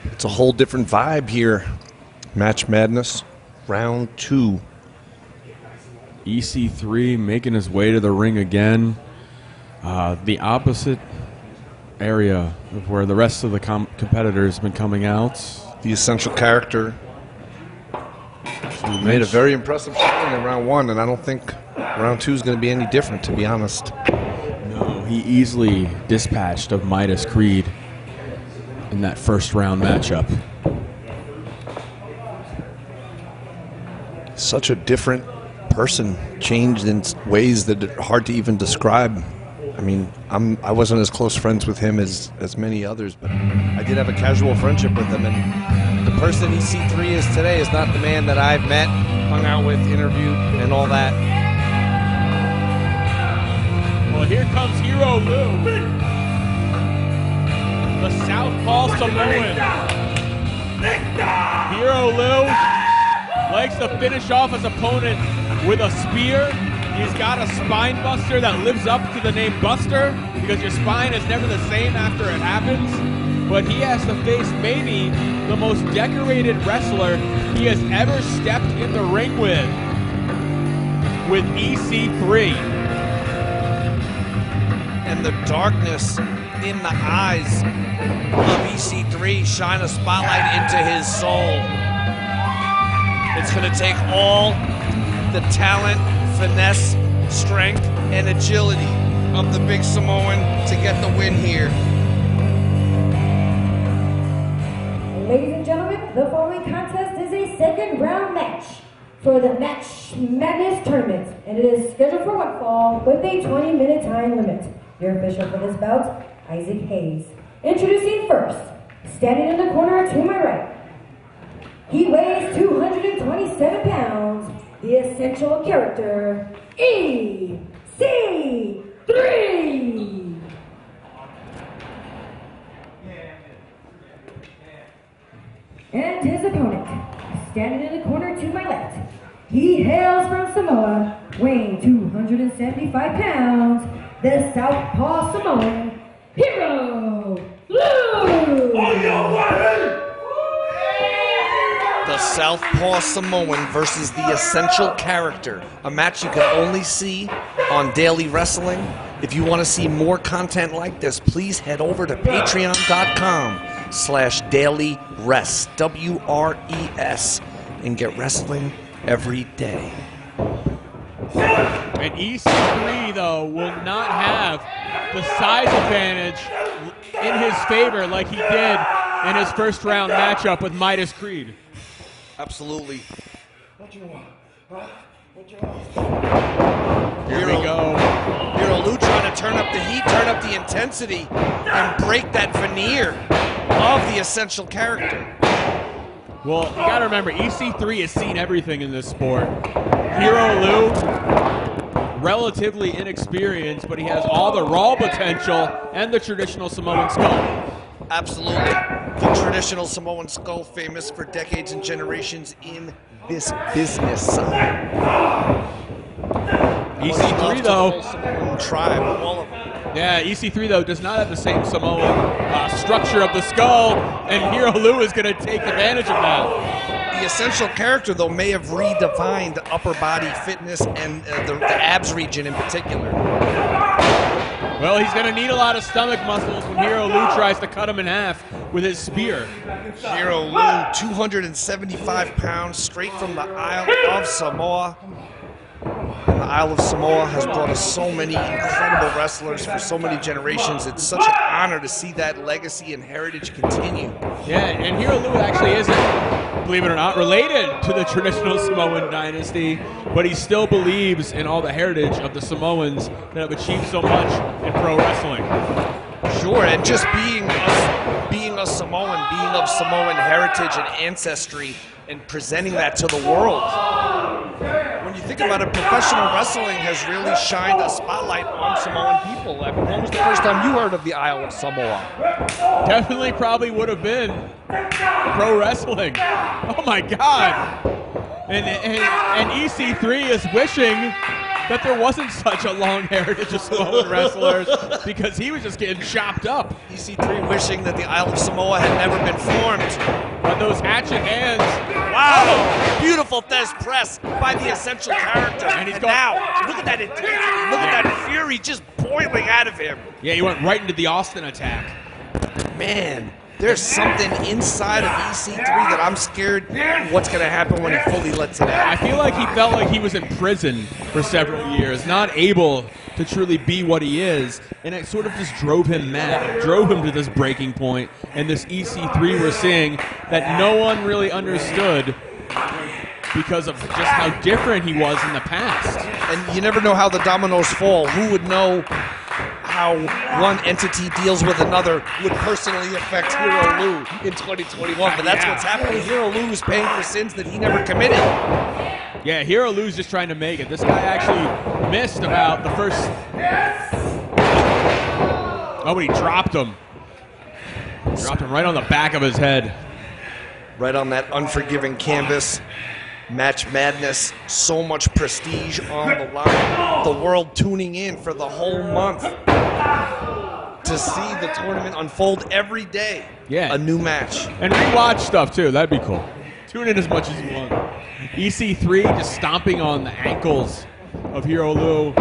It's a whole different vibe here. Match Madness, round 2. EC3 making his way to the ring again. The opposite area of where the rest of the competitors have been coming out. The essential character made a very impressive showing in round 1, and I don't think round 2 is going to be any different, to be honest. No, he easily dispatched of Midas Creed in that first round matchup. Such a different person, changed in ways that are hard to even describe. I mean, I wasn't as close friends with him as many others, but I did have a casual friendship with him, and the person EC3 is today is not the man that I've met, hung out with, interviewed, and all that. Well, here comes Hero Leu, the Southpaw Samoan. Hero Leu likes to finish off his opponent with a spear. He's got a spine buster that lives up to the name Buster because your spine is never the same after it happens. But he has to face maybe the most decorated wrestler he has ever stepped in the ring with EC3. And the darkness in the eyes of EC3 shine a spotlight into his soul. It's going to take all the talent, finesse, strength, and agility of the big Samoan to get the win here. Ladies and gentlemen, the following contest is a second round match for the Match Madness tournament, and it is scheduled for one fall with a 20-minute time limit. Your official for this bout, Isaac Hayes. Introducing first, standing in the corner to my right. He weighs 227 pounds, the essential character, EC3. And his opponent, standing in the corner to my left. He hails from Samoa, weighing 275 pounds, the Southpaw Samoan, Hero Leu. The Southpaw Samoan versus the essential character, a match you can only see on Daily Wrestling. If you want to see more content like this, please head over to patreon.com/dailyrest, W-R-E-S, and get wrestling every day. And EC3, though, will not have the size advantage in his favor like he did in his first round matchup with Midas Creed. Absolutely. Here we go. Hero Leu trying to turn up the heat, turn up the intensity, and break that veneer of the essential character. Well, you gotta remember, EC3 has seen everything in this sport. Hero Leu, relatively inexperienced, but he has all the raw potential and the traditional Samoan skull. Absolutely. The traditional Samoan skull, famous for decades and generations in this business. EC3, though, Samoan tribe, all of them. yeah, EC3, though, does not have the same Samoan structure of the skull, and Hero Leu is going to take advantage of that. The essential character, though, may have redefined upper body fitness and the abs region in particular. Well, he's going to need a lot of stomach muscles when Hero Leu tries to cut him in half with his spear. Hero Leu, 275 pounds, straight from the Isle of Samoa. And the Isle of Samoa has brought us so many incredible wrestlers for so many generations. It's such an honor to see that legacy and heritage continue. Yeah, and Hero Leu actually isn't, believe it or not, related to the traditional Samoan dynasty, but he still believes in all the heritage of the Samoans that have achieved so much in pro wrestling. Sure, and just being a Samoan, being of Samoan heritage and ancestry, and presenting that to the world. When you think about it, professional wrestling has really shined a spotlight on Samoan people. I mean, when was the first time you heard of the Isle of Samoa? Definitely probably would have been pro wrestling. Oh my God. And EC3 is wishing that there wasn't such a long heritage of Samoan wrestlers because he was just getting chopped up. EC3 wishing that the Isle of Samoa had never been formed. But those hatchet hands. Wow! Beautiful Thez press by the Essential character. And he's now, look at that intensity. Look at that fury just boiling out of him. Yeah, he went right into the Austin attack. Man, there's something inside of EC3 that I'm scared what's going to happen when he fully lets it out. I feel like he felt like he was in prison for several years, not able to truly be what he is, and it sort of just drove him mad. It drove him to this breaking point, and this EC3 we're seeing that no one really understood because of just how different he was in the past. And you never know how the dominoes fall. Who would know how one entity deals with another would personally affect Hero Leu in 2021, but that's what's happening. Hero Leu is paying for sins that he never committed. Yeah, Hero Leu's just trying to make it. This guy actually missed about the first... Oh, but he dropped him. Dropped him right on the back of his head. Right on that unforgiving canvas. Match Madness, so much prestige on the line. The world tuning in for the whole month to see the tournament unfold every day. Yeah. A new match. And rewatch stuff too, that'd be cool. Tune in as much as you want. EC3 just stomping on the ankles of Hero Leu.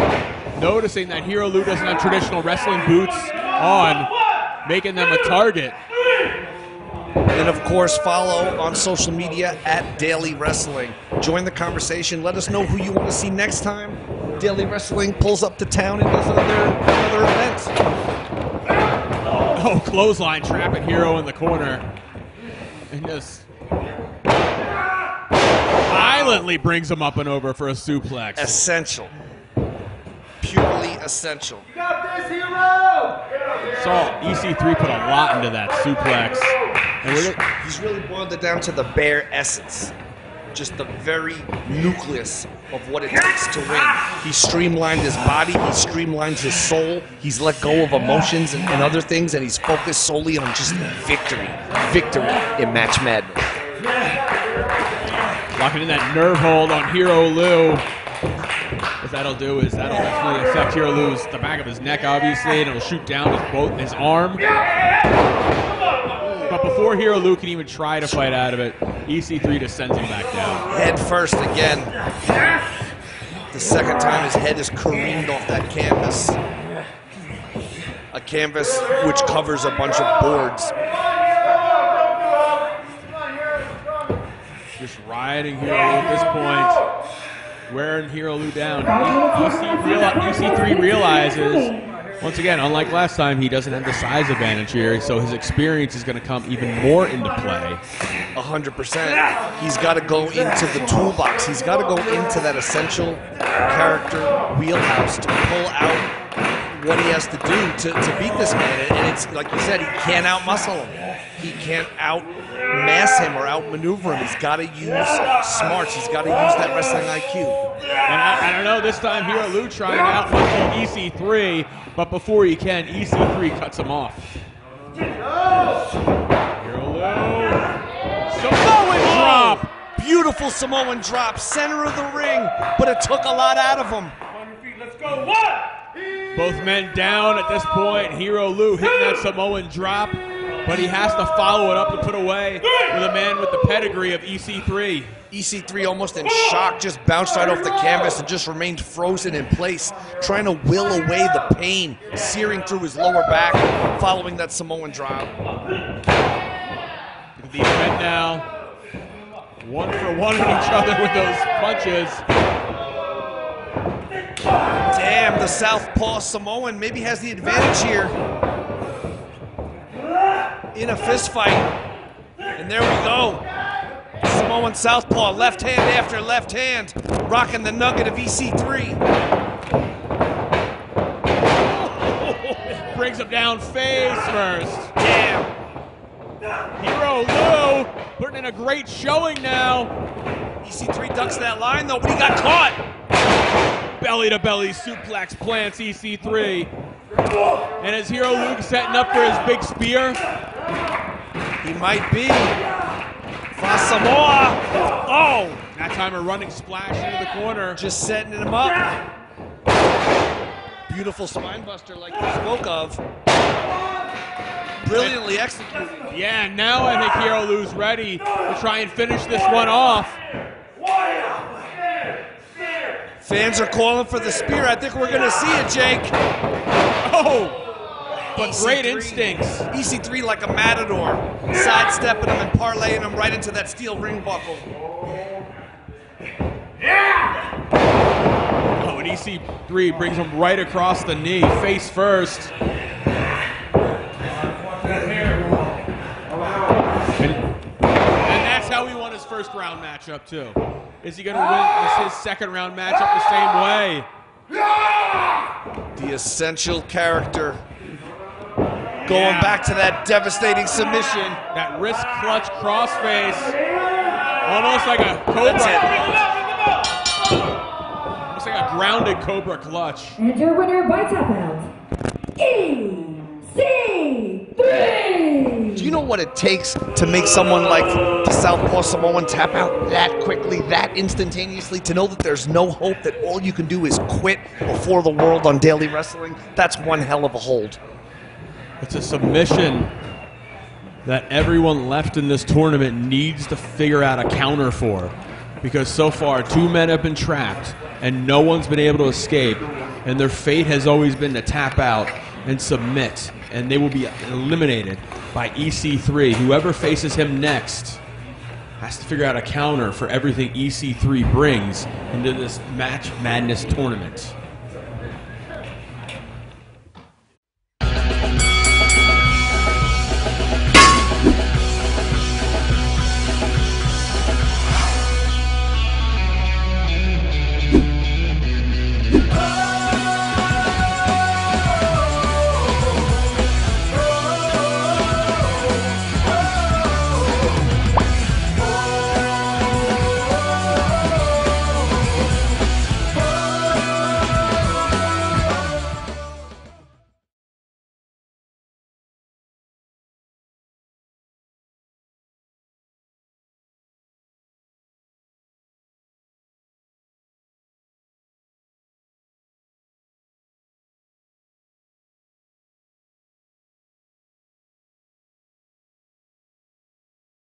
Noticing that Hero Leu doesn't have traditional wrestling boots on, making them a target. And of course, follow on social media at Daily Wrestling. Join the conversation. Let us know who you want to see next time. Daily Wrestling pulls up to town and does another event. Oh, clothesline trapping Hero in the corner. And just violently brings him up and over for a suplex. Essential. Purely essential. You got this, Hero! Saw EC3 put a lot into that suplex. He's really boiled it down to the bare essence. Just the very nucleus of what it takes to win. He streamlined his body, he streamlined his soul, he's let go of emotions and other things, and he's focused solely on just victory. Victory in Match Madness. Locking in that nerve hold on Hero Leu. What that'll do is that'll definitely affect Hero Leu's the back of his neck, obviously, and it'll shoot down his arm. But before Hero Leu can even try to fight out of it, EC3 just sends him back down. Head first again. The second time his head is careened off that canvas. A canvas which covers a bunch of boards. Just riding Hero Leu at this point, wearing Hero Leu down. EC3 realizes, once again, unlike last time, he doesn't have the size advantage here, so his experience is going to come even more into play. 100%. He's got to go into the toolbox. He's got to go into that essential character wheelhouse to pull out what he has to do to beat this man. And it's like you said, he can't out-muscle him. He can't out-mass him or out-maneuver him. He's got to use smarts. He's got to use that wrestling IQ. And I don't know, this time Hero Leu trying to out-muscle EC3, but before he can, EC3 cuts him off. Hero Leu. Samoan drop! Beautiful Samoan drop, center of the ring, but it took a lot out of him. On your feet, let's go. One! Both men down at this point. Hero Leu hitting that Samoan drop, but he has to follow it up to put away with a man with the pedigree of EC3. EC3 almost in shock, just bounced right off the canvas and just remained frozen in place, trying to will away the pain searing through his lower back following that Samoan drop. These men now, one for one on each other with those punches. Damn, the southpaw Samoan maybe has the advantage here in a fist fight. And there we go. Samoan southpaw, left hand after left hand, rocking the nugget of EC3. Brings him down face first. Damn. Hero Leu putting in a great showing now. EC3 ducks that line though, but he got caught. Belly to belly suplex plants EC3. And is Hero Leu setting up for his big spear? He might be. For Samoa. Oh! That time a running splash into the corner. Just setting him up. beautiful spinebuster like you spoke of. Brilliantly executed. Yeah, now I think Hero Leu's ready to try and finish this one off. Fans are calling for the spear. I think we're going to see it, Jake. Oh! But EC3. great instincts. EC3 like a matador, sidestepping him and parlaying him right into that steel ring buckle. Oh, and EC3 brings him right across the knee, face first. And that's how he won his first round matchup, too. Is he going to win his second round matchup the same way? The essential character. Going back to that devastating submission. That wrist clutch crossface. Almost like a cobra. Almost like a grounded cobra clutch. And your winner by tap out, EC3! Do you know what it takes to make someone like the Southpaw Samoan tap out that quickly, that instantaneously, to know that there's no hope, that all you can do is quit before the world on Daily Wrestling? That's one hell of a hold. It's a submission that everyone left in this tournament needs to figure out a counter for, because so far 2 men have been trapped and no one's been able to escape, and their fate has always been to tap out and submit, and they will be eliminated by EC3. Whoever faces him next has to figure out a counter for everything EC3 brings into this Match Madness tournament.